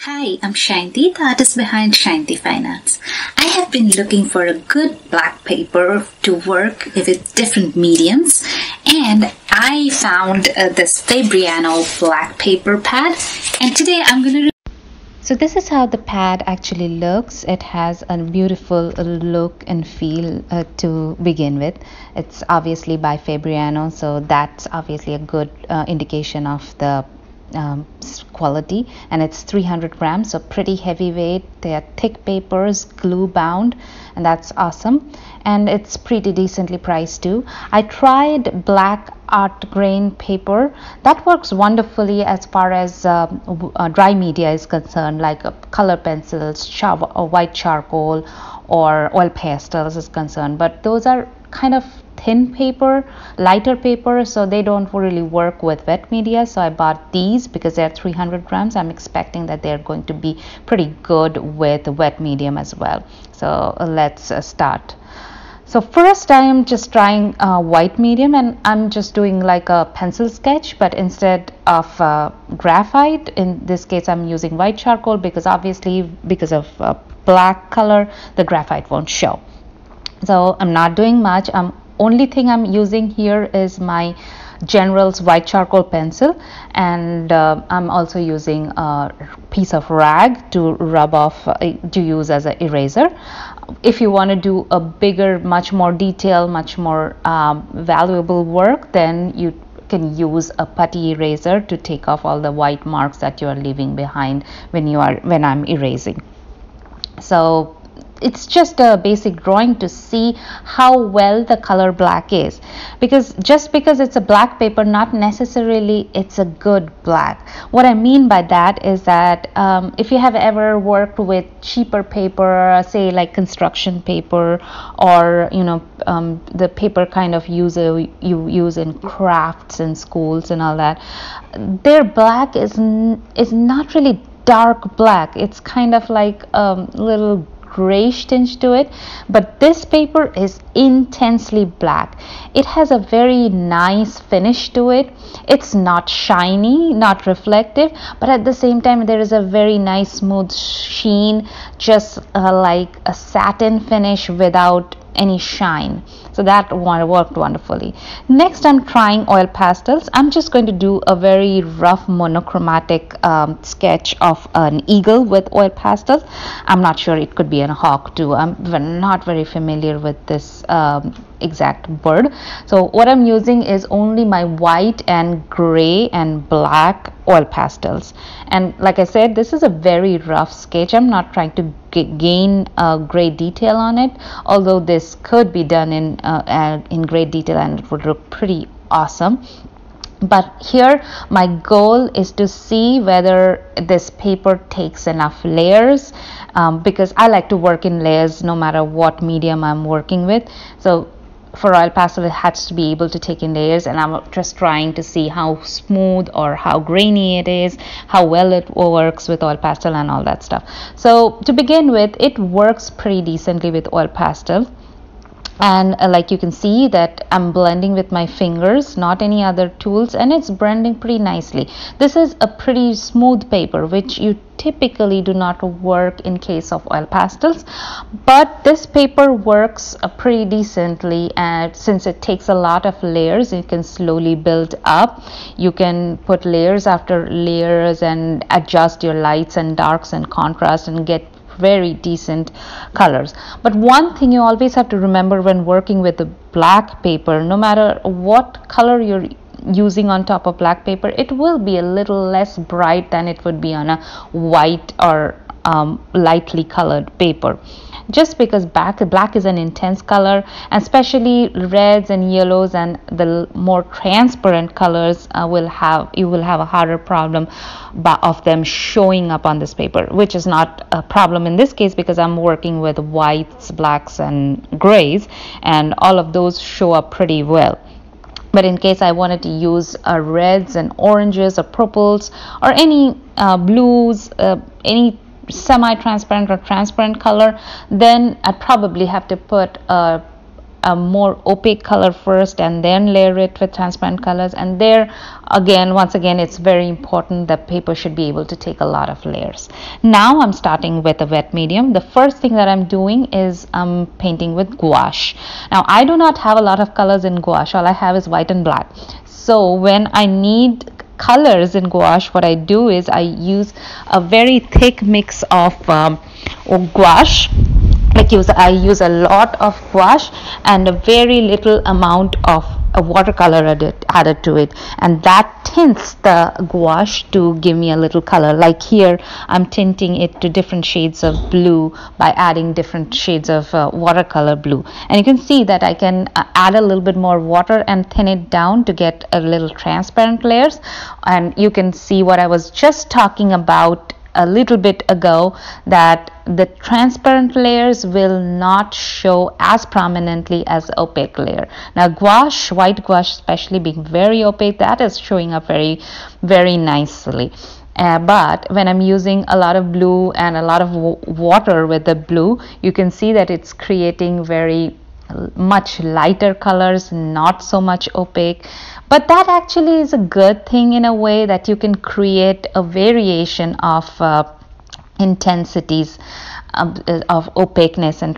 Hi, I'm Shanti, the artist behind Shanti Finance. I have been looking for a good black paper to work with different mediums, and I found this Fabriano Black paper pad, and today I'm going to So this is how the pad actually looks. It has a beautiful look and feel to begin with. It's obviously by Fabriano, so that's obviously a good indication of the quality, and it's 300 grams, so pretty heavyweight. They are thick papers, glue bound, and that's awesome, and it's pretty decently priced too. I tried black art grain paper. That works wonderfully as far as dry media is concerned, like color pencils, white charcoal, or oil pastels is concerned, but those are kind of thin paper, lighter paper, so they don't really work with wet media. So I bought these because they're 300 grams. I'm expecting that they're going to be pretty good with wet medium as well. So let's start. So first I am just trying white medium, and I'm just doing like a pencil sketch, but instead of graphite, in this case I'm using white charcoal, because obviously because of black color the graphite won't show. So I'm not doing much. Only thing I'm using here is my General's white charcoal pencil, and I'm also using a piece of rag to rub off, to use as an eraser. If you want to do a bigger, much more detailed, much more valuable work, then you can use a putty eraser to take off all the white marks that you are leaving behind when I'm erasing. So it's just a basic drawing to see how well the color black is, because just because it's a black paper, not necessarily it's a good black. What I mean by that is that if you have ever worked with cheaper paper, say like construction paper, or the paper kind of you use in crafts in schools and all that, their black is not really dark black. It's kind of like little grayish tinge to it, but this paper is intensely black. It has a very nice finish to it. It's not shiny, not reflective, but at the same time there is a very nice smooth sheen, just like a satin finish without any shine. So that one worked wonderfully. Next I'm trying oil pastels. I'm just going to do a very rough monochromatic sketch of an eagle with oil pastels. I'm not sure, it could be a hawk too. I'm not very familiar with this exact bird. So what I'm using is only my white and gray and black oil pastels, and like I said, this is a very rough sketch. I'm not trying to gain great detail on it, although this could be done in great detail and it would look pretty awesome. But here my goal is to see whether this paper takes enough layers, because I like to work in layers no matter what medium I'm working with. So for oil pastel it has to be able to take in layers, and I'm just trying to see how smooth or how grainy it is, how well it works with oil pastel and all that stuff. So to begin with, it works pretty decently with oil pastel, and like you can see that I'm blending with my fingers, not any other tools, and it's blending pretty nicely. This is a pretty smooth paper, which you typically do not work in case of oil pastels, but this paper works pretty decently, and since it takes a lot of layers, it can slowly build up. You can put layers after layers and adjust your lights and darks and contrast and get very decent colors. But one thing you always have to remember when working with the black paper, no matter what color you're using on top of black paper, it will be a little less bright than it would be on a white or lightly colored paper, just because black is an intense color, and especially reds and yellows and the more transparent colors you will have a harder problem of them showing up on this paper, which is not a problem in this case because I'm working with whites, blacks and grays, and all of those show up pretty well. But in case I wanted to use reds and oranges or purples or any blues, any semi-transparent or transparent color, then I'd probably have to put a a more opaque color first and then layer it with transparent colors. And there again, once again, it's very important that paper should be able to take a lot of layers. Now I'm starting with a wet medium. The first thing that I'm doing is I'm painting with gouache. Now I do not have a lot of colors in gouache. All I have is white and black. So when I need colors in gouache, what I do is I use a very thick mix of gouache. I use a lot of gouache and a very little amount of a watercolor added to it, and that tints the gouache to give me a little color. Like here I'm tinting it to different shades of blue by adding different shades of watercolor blue, and you can see that I can add a little bit more water and thin it down to get a little transparent layers. And you can see what I was just talking about a little bit ago, that the transparent layers will not show as prominently as opaque layer. Now gouache, white gouache especially, being very opaque, that is showing up very, very nicely. But when I'm using a lot of blue and a lot of water with the blue, you can see that it's creating very much lighter colors, not so much opaque. But that actually is a good thing in a way, that you can create a variation of intensities of opaqueness and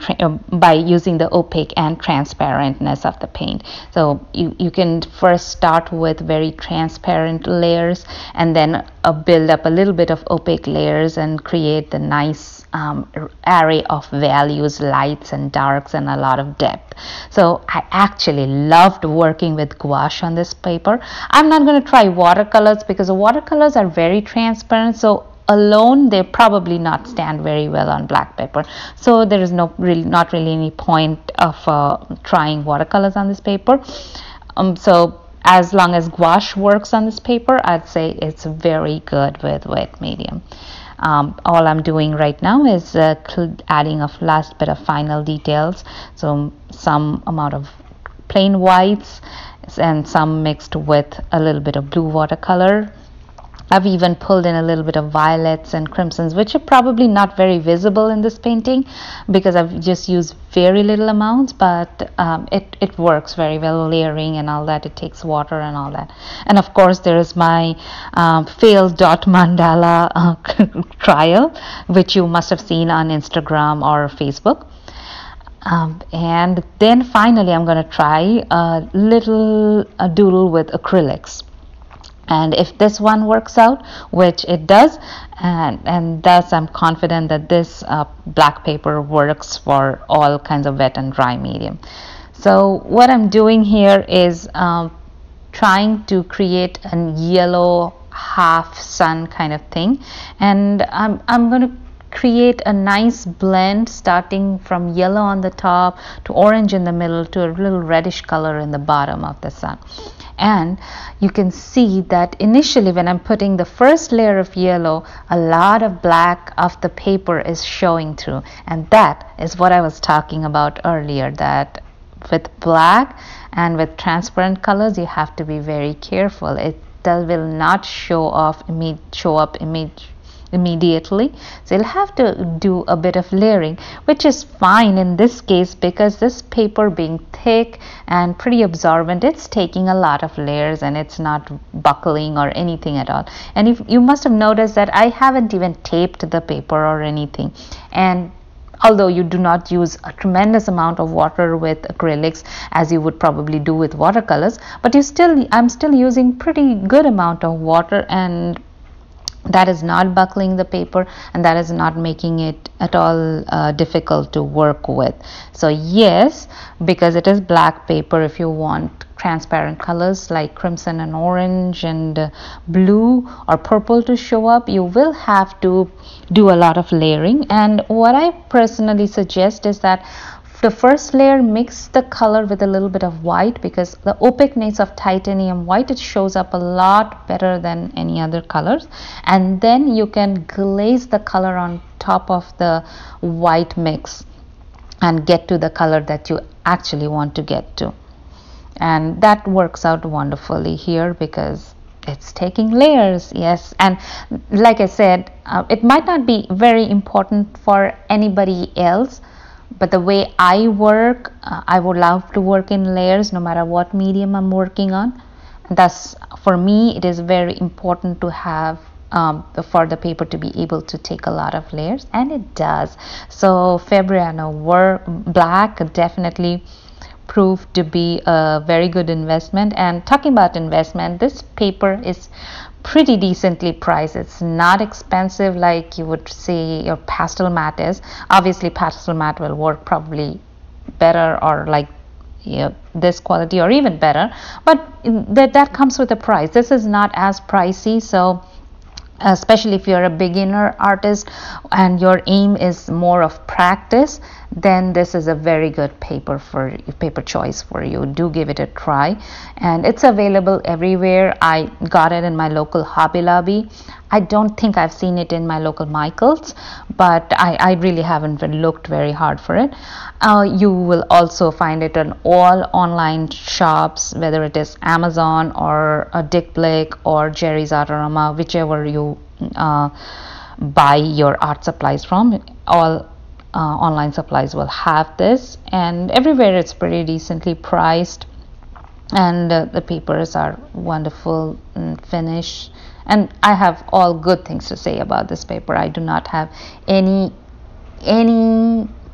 by using the opaque and transparentness of the paint. So you can first start with very transparent layers and then build up a little bit of opaque layers and create the nice array of values, lights and darks, and a lot of depth. So I actually loved working with gouache on this paper. I'm not going to try watercolors because the watercolors are very transparent, so alone they probably not stand very well on black paper. So there is not really any point of trying watercolors on this paper. So as long as gouache works on this paper, I'd say it's very good with wet medium. All I'm doing right now is adding a last bit of final details, so some amount of plain whites and some mixed with a little bit of blue watercolor. I've even pulled in a little bit of violets and crimsons, which are probably not very visible in this painting because I've just used very little amounts, but it works very well, layering and all that. It takes water and all that. And of course there is my failed dot mandala trial, which you must have seen on Instagram or Facebook. And then finally I'm going to try a little doodle with acrylics. And if this one works out, which it does, and thus I'm confident that this black paper works for all kinds of wet and dry medium. So what I'm doing here is trying to create a yellow half sun kind of thing, and I'm going to create a nice blend starting from yellow on the top to orange in the middle to a little reddish color in the bottom of the sun. And you can see that initially when I'm putting the first layer of yellow, a lot of black of the paper is showing through, and that is what I was talking about earlier, that with black and with transparent colors you have to be very careful. It will not show up immediately, so you'll have to do a bit of layering, which is fine in this case because this paper being thick and pretty absorbent, it's taking a lot of layers and it's not buckling or anything at all. And if you must have noticed that I haven't even taped the paper or anything, and although you do not use a tremendous amount of water with acrylics as you would probably do with watercolors, but I'm still using pretty good amount of water, and that is not buckling the paper and that is not making it at all difficult to work with. So yes, because it is black paper, if you want transparent colors like crimson and orange and blue or purple to show up, you will have to do a lot of layering. And what I personally suggest is that the first layer, mix the color with a little bit of white, because the opaqueness of titanium white, it shows up a lot better than any other colors, and then you can glaze the color on top of the white mix and get to the color that you actually want to get to. And that works out wonderfully here because it's taking layers. Yes, and like I said, it might not be very important for anybody else, But the way I work, I would love to work in layers no matter what medium I'm working on. Thus, for me, it is very important to have for the paper to be able to take a lot of layers, and it does. So Fabriano Black definitely proved to be a very good investment. And talking about investment, this paper is pretty decently priced. It's not expensive like you would say your pastel mat is. Obviously pastel mat will work probably better, or like, yeah, this quality or even better, but that comes with a price. This is not as pricey, so especially if you're a beginner artist and your aim is more of practice, then this is a very good paper choice for you. Do give it a try, and it's available everywhere. I got it in my local Hobby Lobby. I don't think I've seen it in my local Michael's, but I really haven't looked very hard for it. You will also find it on all online shops, whether it is Amazon or Dick Blick or Jerry's Artarama, whichever you buy your art supplies from. All online supplies will have this, and everywhere it's pretty decently priced, and the papers are wonderful finish, and I have all good things to say about this paper. I do not have any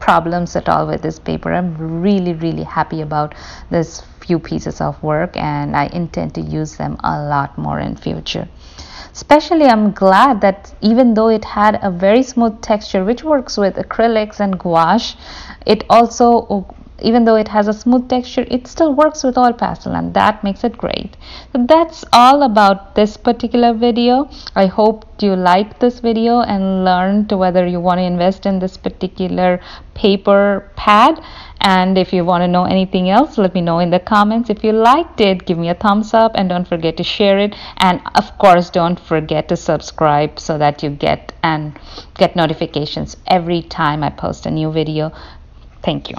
problems at all with this paper. I'm really happy about this few pieces of work, and I intend to use them a lot more in future. Especially I'm glad that even though it had a very smooth texture which works with acrylics and gouache, it also, even though it has a smooth texture, it still works with oil pastel, and that makes it great. So that's all about this particular video. I hope you liked this video and learned whether you want to invest in this particular paper pad. And if you want to know anything else, let me know in the comments. If you liked it, give me a thumbs up, and don't forget to share it, and of course don't forget to subscribe so that you get notifications every time I post a new video. Thank you.